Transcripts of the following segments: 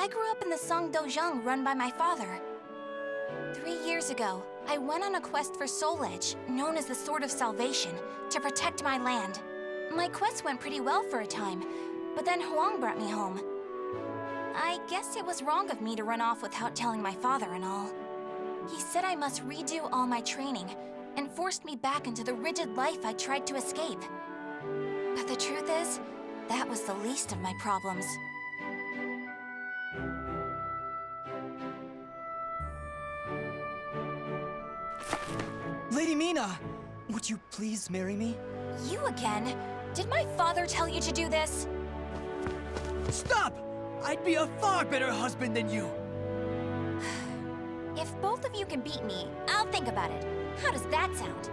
I grew up in the Song Dojang run by my father. 3 years ago, I went on a quest for Soul Edge, known as the Sword of Salvation, to protect my land. My quest went pretty well for a time, but then Huang brought me home. I guess it was wrong of me to run off without telling my father and all. He said I must redo all my training, and forced me back into the rigid life I tried to escape. But the truth is, that was the least of my problems. Lady Minna, would you please marry me? You again? Did my father tell you to do this? Stop! I'd be a far better husband than you. If both of you can beat me, I'll think about it. How does that sound?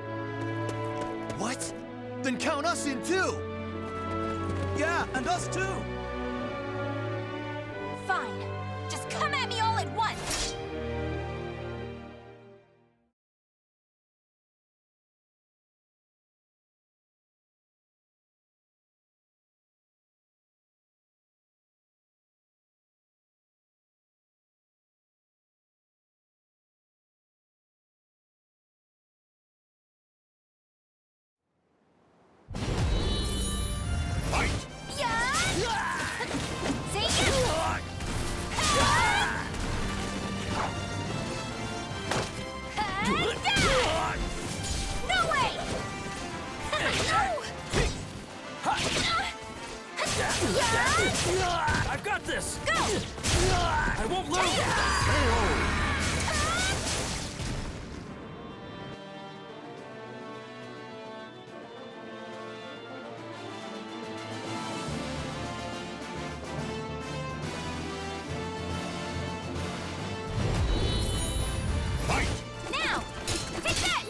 What? Then count us in too! Yeah, and us too! Fine. Just come at me all at once! I've got this! Go! I won't lose! Now! Take that!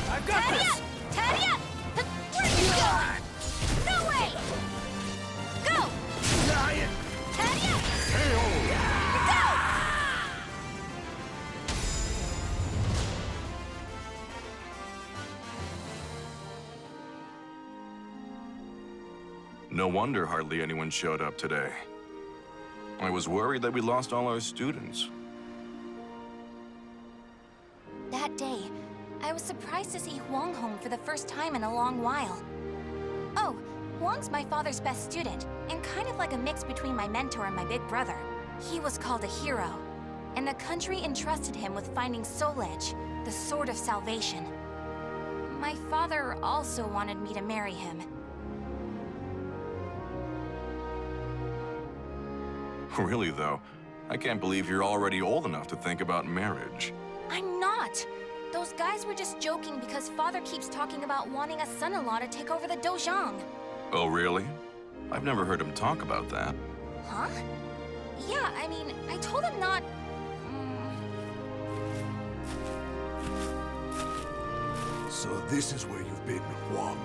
I've got this! Where are you going? No way! Go! No wonder hardly anyone showed up today. I was worried that we lost all our students. That day, I was surprised to see Huang home for the first time in a long while. Oh, Huang's my father's best student, and kind of like a mix between my mentor and my big brother. He was called a hero, and the country entrusted him with finding Soul Edge, the Sword of Salvation. My father also wanted me to marry him. Really, though, I can't believe you're already old enough to think about marriage. I'm not! Those guys were just joking because father keeps talking about wanting a son-in-law to take over the Dojang. Oh, really? I've never heard him talk about that. Huh? Yeah, I mean, I told him not... So this is where you've been, Huang.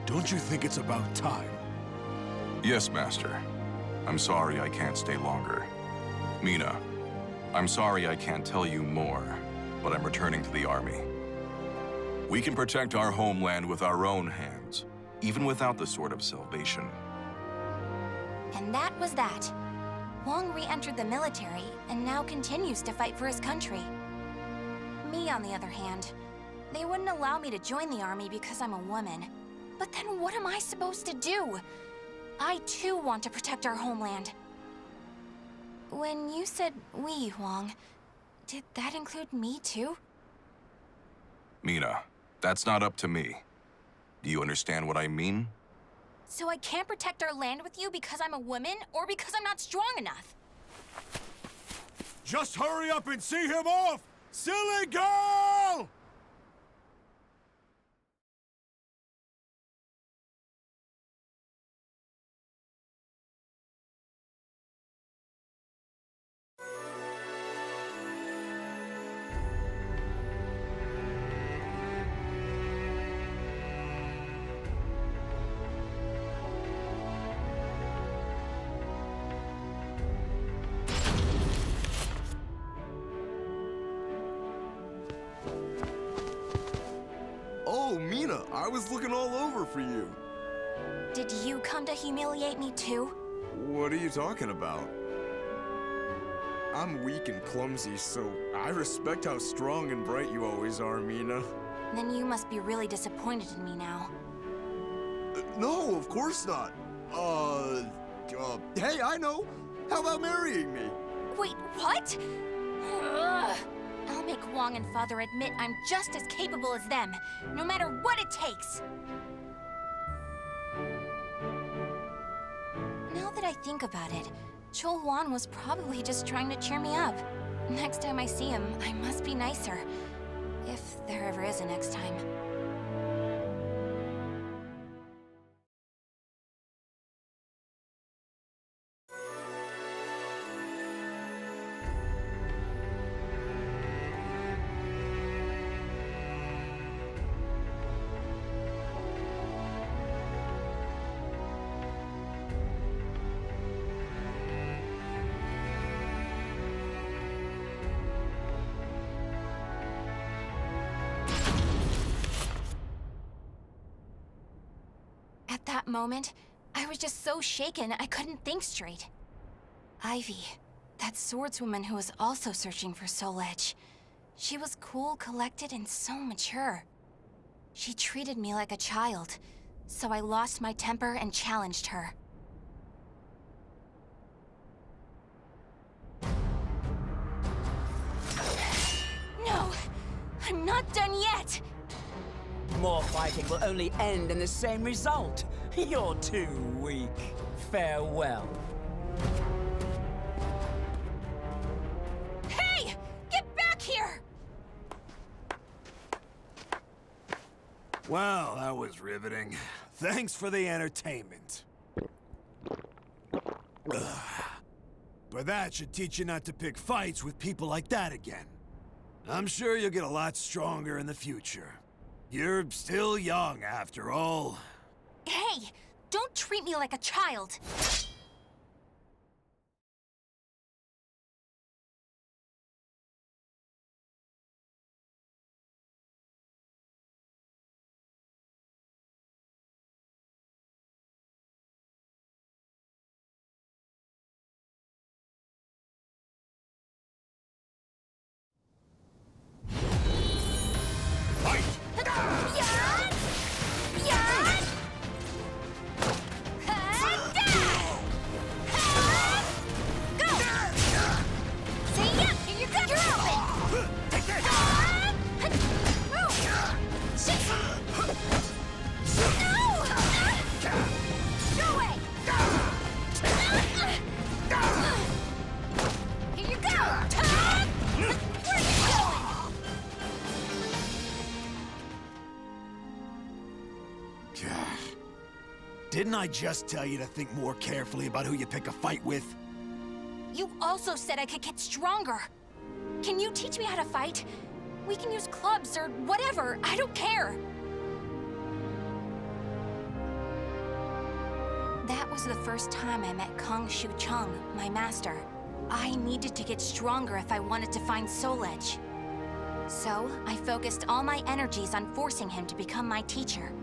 Don't you think it's about time? Yes, Master. I'm sorry I can't stay longer. Minna, I'm sorry I can't tell you more, but I'm returning to the army. We can protect our homeland with our own hands, even without the Sword of Salvation. And that was that. Huang re-entered the military and now continues to fight for his country. Me, on the other hand, they wouldn't allow me to join the army because I'm a woman. But then what am I supposed to do? I too want to protect our homeland. When you said we, Huang, did that include me too? Mina, that's not up to me. Do you understand what I mean? So I can't protect our land with you because I'm a woman, or because I'm not strong enough? Just hurry up and see him off! Silly girl! Oh, Mina, I was looking all over for you. Did you come to humiliate me too? What are you talking about? I'm weak and clumsy, so I respect how strong and bright you always are, Mina. Then you must be really disappointed in me now. No, of course not. Hey, I know. How about marrying me? Wait, what? Ugh. I'll make Huang and Father admit I'm just as capable as them, no matter what it takes. Now that I think about it, Chol Huan was probably just trying to cheer me up. Next time I see him, I must be nicer. If there ever is a next time. At that moment, I was just so shaken I couldn't think straight. Ivy, that swordswoman who was also searching for Soul Edge. She was cool, collected, and so mature. She treated me like a child, so I lost my temper and challenged her. No! I'm not done yet! More fighting will only end in the same result. You're too weak. Farewell. Hey! Get back here! Well, that was riveting. Thanks for the entertainment. Ugh. But that should teach you not to pick fights with people like that again. I'm sure you'll get a lot stronger in the future. You're still young, after all. Hey! Don't treat me like a child! Didn't I just tell you to think more carefully about who you pick a fight with? You also said I could get stronger. Can you teach me how to fight? We can use clubs or whatever, I don't care. That was the first time I met Kong Shu Chung, my master. I needed to get stronger if I wanted to find Soul Edge. So, I focused all my energies on forcing him to become my teacher.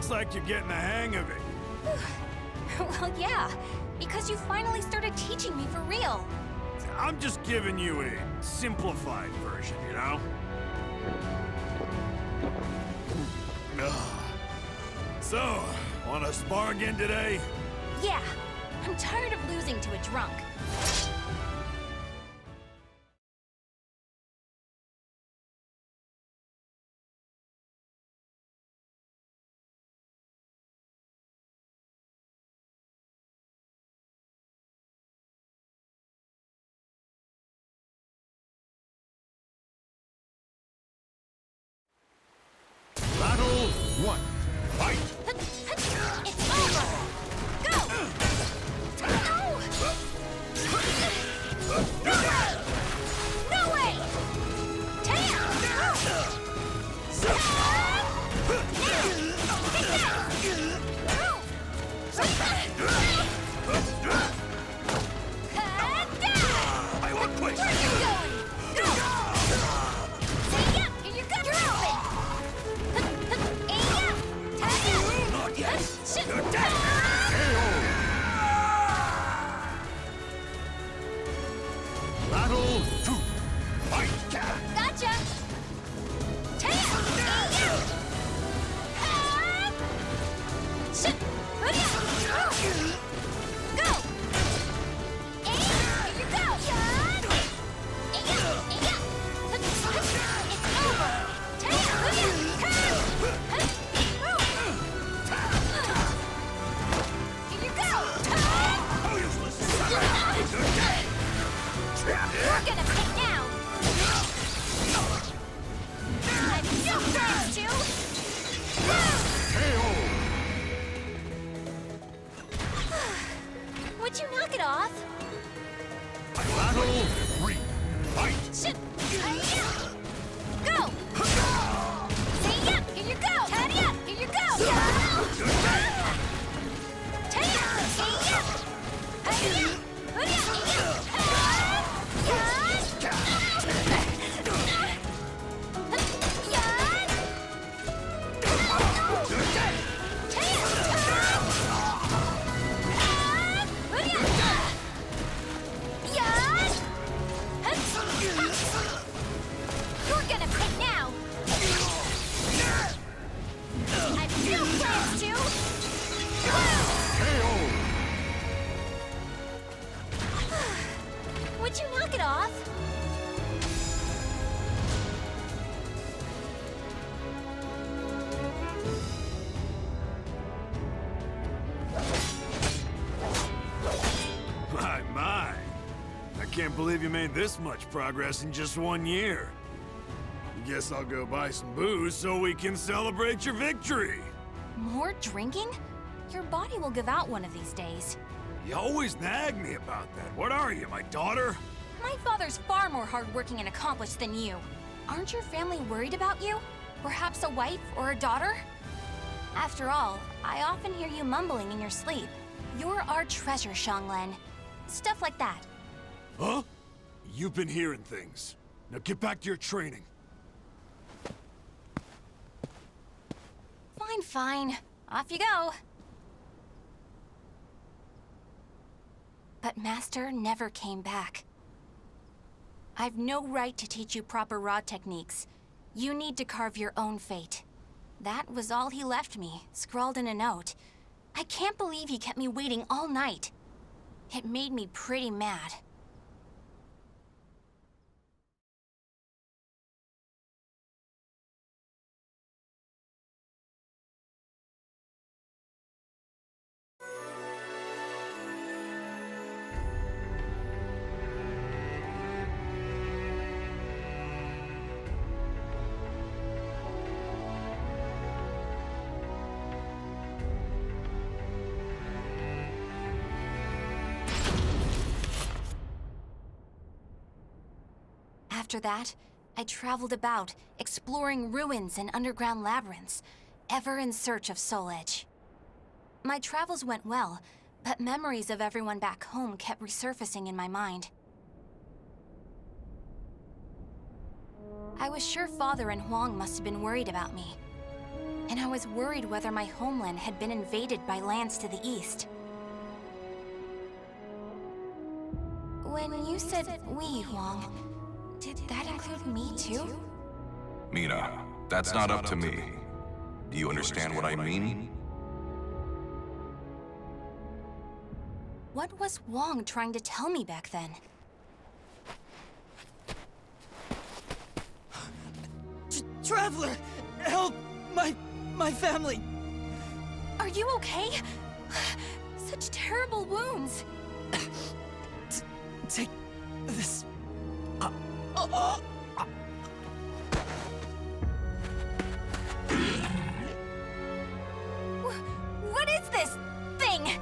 Looks like you're getting the hang of it. Well, yeah, because you finally started teaching me for real. I'm just giving you a simplified version, you know? So, wanna spar again today? Yeah, I'm tired of losing to a drunk. Battle 1. Fight! It's over! Go! No way! I won't quit! Where are you going? Go! See ya! Here you go! You're open! Not yet! Shit! You're dead! Battle 2. Fight! Gotcha! Shit! Go! Here you go! It's over! Here you go! Oh, useless! We're gonna pick now! I'm so proud, you! Would you knock it off? Battle 3. Fight! Shit! Go! See ya! Here you go! Tidy up! Here you go! Tidy up! See ya! Tidy up! Hurry up! You're gonna pick now! I've still plans to! Would you knock it off? My. I can't believe you made this much progress in just 1 year. Guess I'll go buy some booze so we can celebrate your victory. More drinking? Your body will give out one of these days. You always nag me about that. What are you, my daughter? My father's far more hardworking and accomplished than you. Aren't your family worried about you? Perhaps a wife or a daughter? After all, I often hear you mumbling in your sleep. You're our treasure, Xianglen. Stuff like that. Huh? You've been hearing things. Now get back to your training. Fine, fine. Off you go. But Master never came back. I've no right to teach you proper rod techniques. You need to carve your own fate. That was all he left me, scrawled in a note. I can't believe he kept me waiting all night. It made me pretty mad. After that, I traveled about, exploring ruins and underground labyrinths, ever in search of Soul Edge. My travels went well, but memories of everyone back home kept resurfacing in my mind. I was sure Father and Huang must have been worried about me. and I was worried whether my homeland had been invaded by lands to the east. When you said we, Huang, did that include me too? Mina, that's not up to me. Do you understand what I mean? What was Wong trying to tell me back then? Traveler! Help! My family! Are you okay? Such terrible wounds. Take this. What is this thing?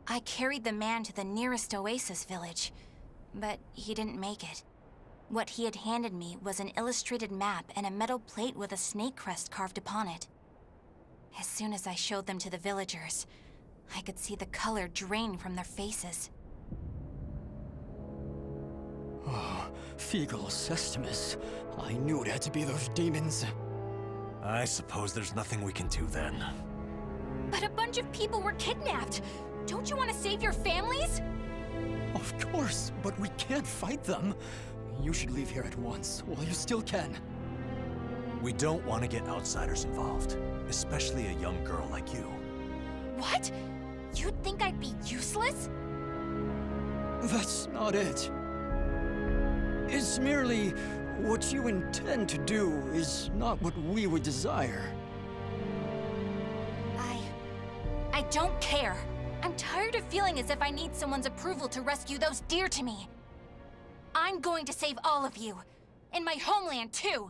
I carried the man to the nearest oasis village, but he didn't make it. What he had handed me was an illustrated map and a metal plate with a snake crest carved upon it. As soon as I showed them to the villagers, I could see the color drain from their faces. Oh, Feegle Sestimus. I knew it had to be those demons. I suppose there's nothing we can do then. But a bunch of people were kidnapped! Don't you want to save your families? Of course, but we can't fight them. You should leave here at once, while you still can. We don't want to get outsiders involved, especially a young girl like you. What? You'd think I'd be useless? That's not it. It's merely what you intend to do is not what we would desire. I don't care. I'm tired of feeling as if I need someone's approval to rescue those dear to me. I'm going to save all of you. And my homeland, too.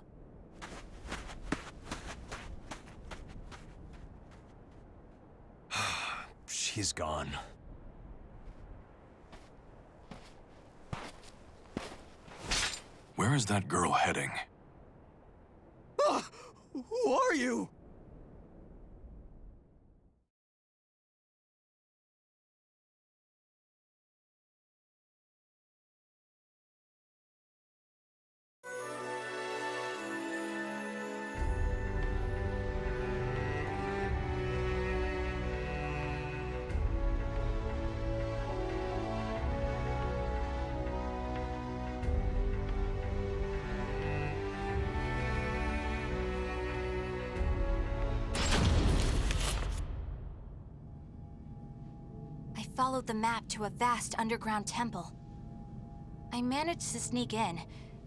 She's gone. Where is that girl heading? Ah! Who are you? Followed the map to a vast underground temple. I managed to sneak in,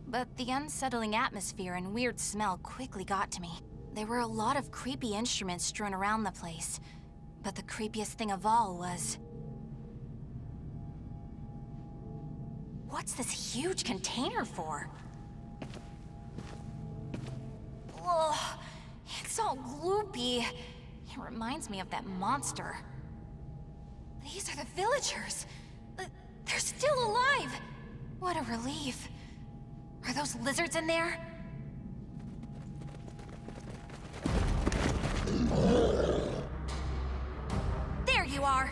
but the unsettling atmosphere and weird smell quickly got to me. There were a lot of creepy instruments strewn around the place, but the creepiest thing of all was... What's this huge container for? Ugh, it's all gloopy. It reminds me of that monster. These are the villagers. They're still alive. What a relief. Are those lizards in there? There you are.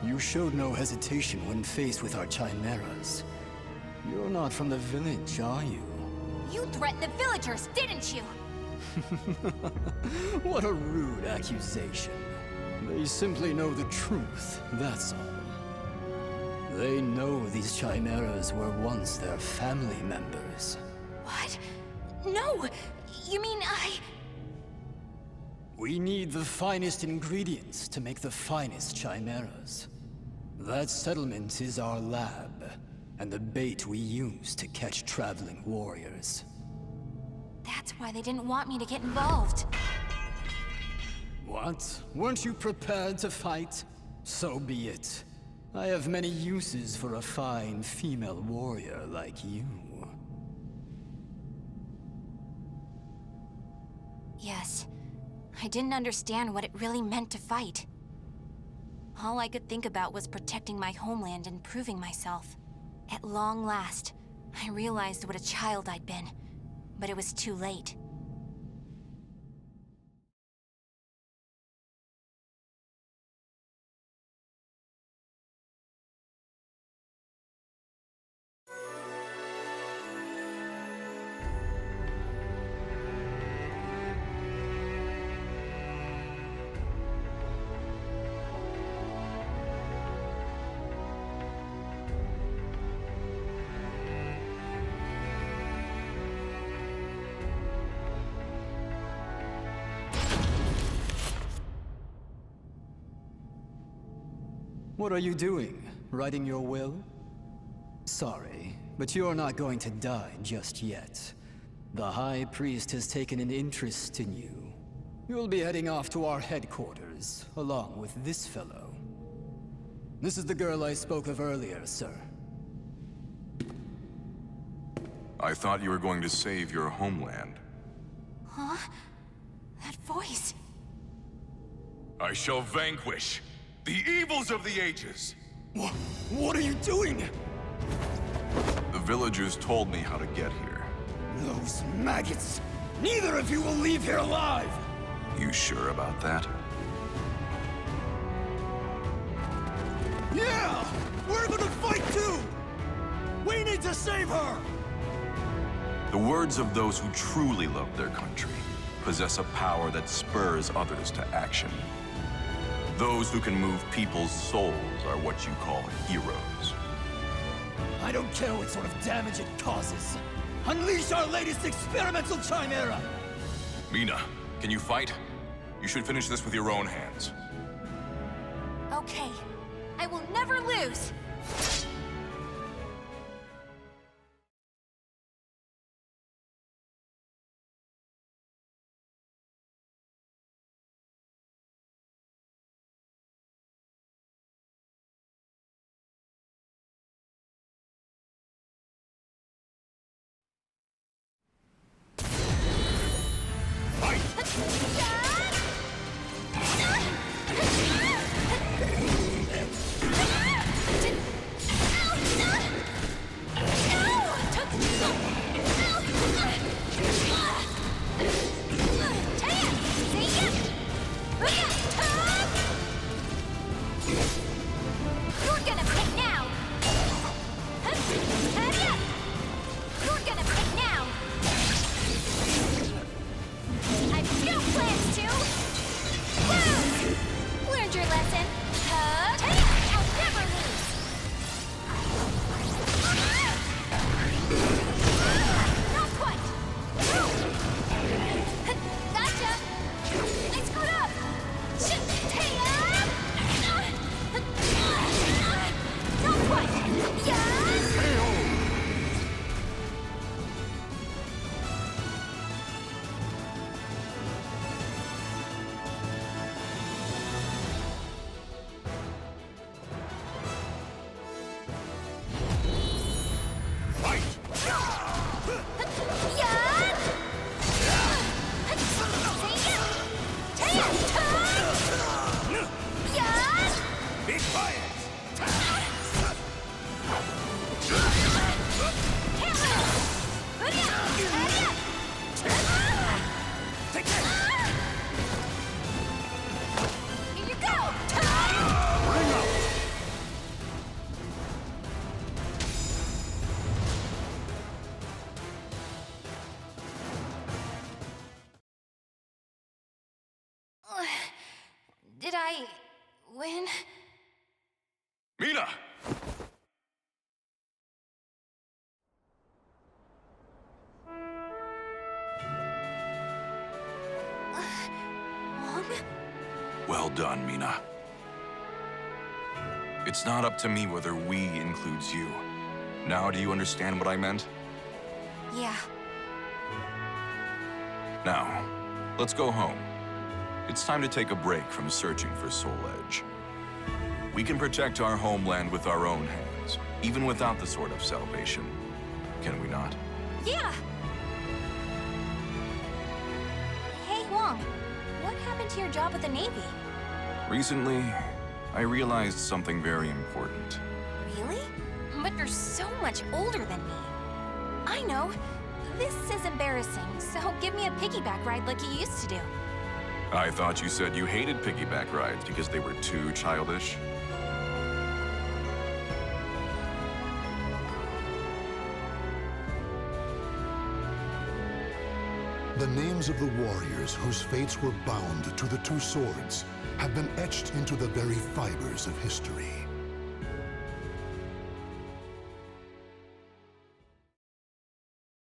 You showed no hesitation when faced with our chimeras. You're not from the village, are you? You threatened the villagers, didn't you? What a rude accusation. They simply know the truth, that's all. They know these chimeras were once their family members. What? No! You mean We need the finest ingredients to make the finest chimeras. That settlement is our lab, and the bait we use to catch traveling warriors. That's why they didn't want me to get involved. What? Weren't you prepared to fight? So be it. I have many uses for a fine female warrior like you. Yes. I didn't understand what it really meant to fight. All I could think about was protecting my homeland and proving myself. At long last, I realized what a child I'd been, but it was too late. What are you doing? Writing your will? Sorry, but you're not going to die just yet. The High Priest has taken an interest in you. You'll be heading off to our headquarters, along with this fellow. This is the girl I spoke of earlier, sir. I thought you were going to save your homeland. Huh? That voice... I shall vanquish the evils of the ages! What are you doing? The villagers told me how to get here. Those maggots! Neither of you will leave here alive! You sure about that? Yeah! We're gonna fight too! We need to save her! The words of those who truly love their country possess a power that spurs others to action. Those who can move people's souls are what you call heroes. I don't care what sort of damage it causes. Unleash our latest experimental chimera! Mina, can you fight? You should finish this with your own hands. Okay. I will never lose! Did I win? Mina! Wong? Well done, Mina. It's not up to me whether we includes you. Now do you understand what I meant? Yeah. Now, let's go home. It's time to take a break from searching for Soul Edge. We can protect our homeland with our own hands, even without the Sword of Salvation. Can we not? Yeah! Hey, Wong. What happened to your job at the Navy? Recently, I realized something very important. Really? But you're so much older than me. I know. This is embarrassing, so give me a piggyback ride like you used to do. I thought you said you hated piggyback rides because they were too childish. The names of the warriors whose fates were bound to the two swords have been etched into the very fibers of history.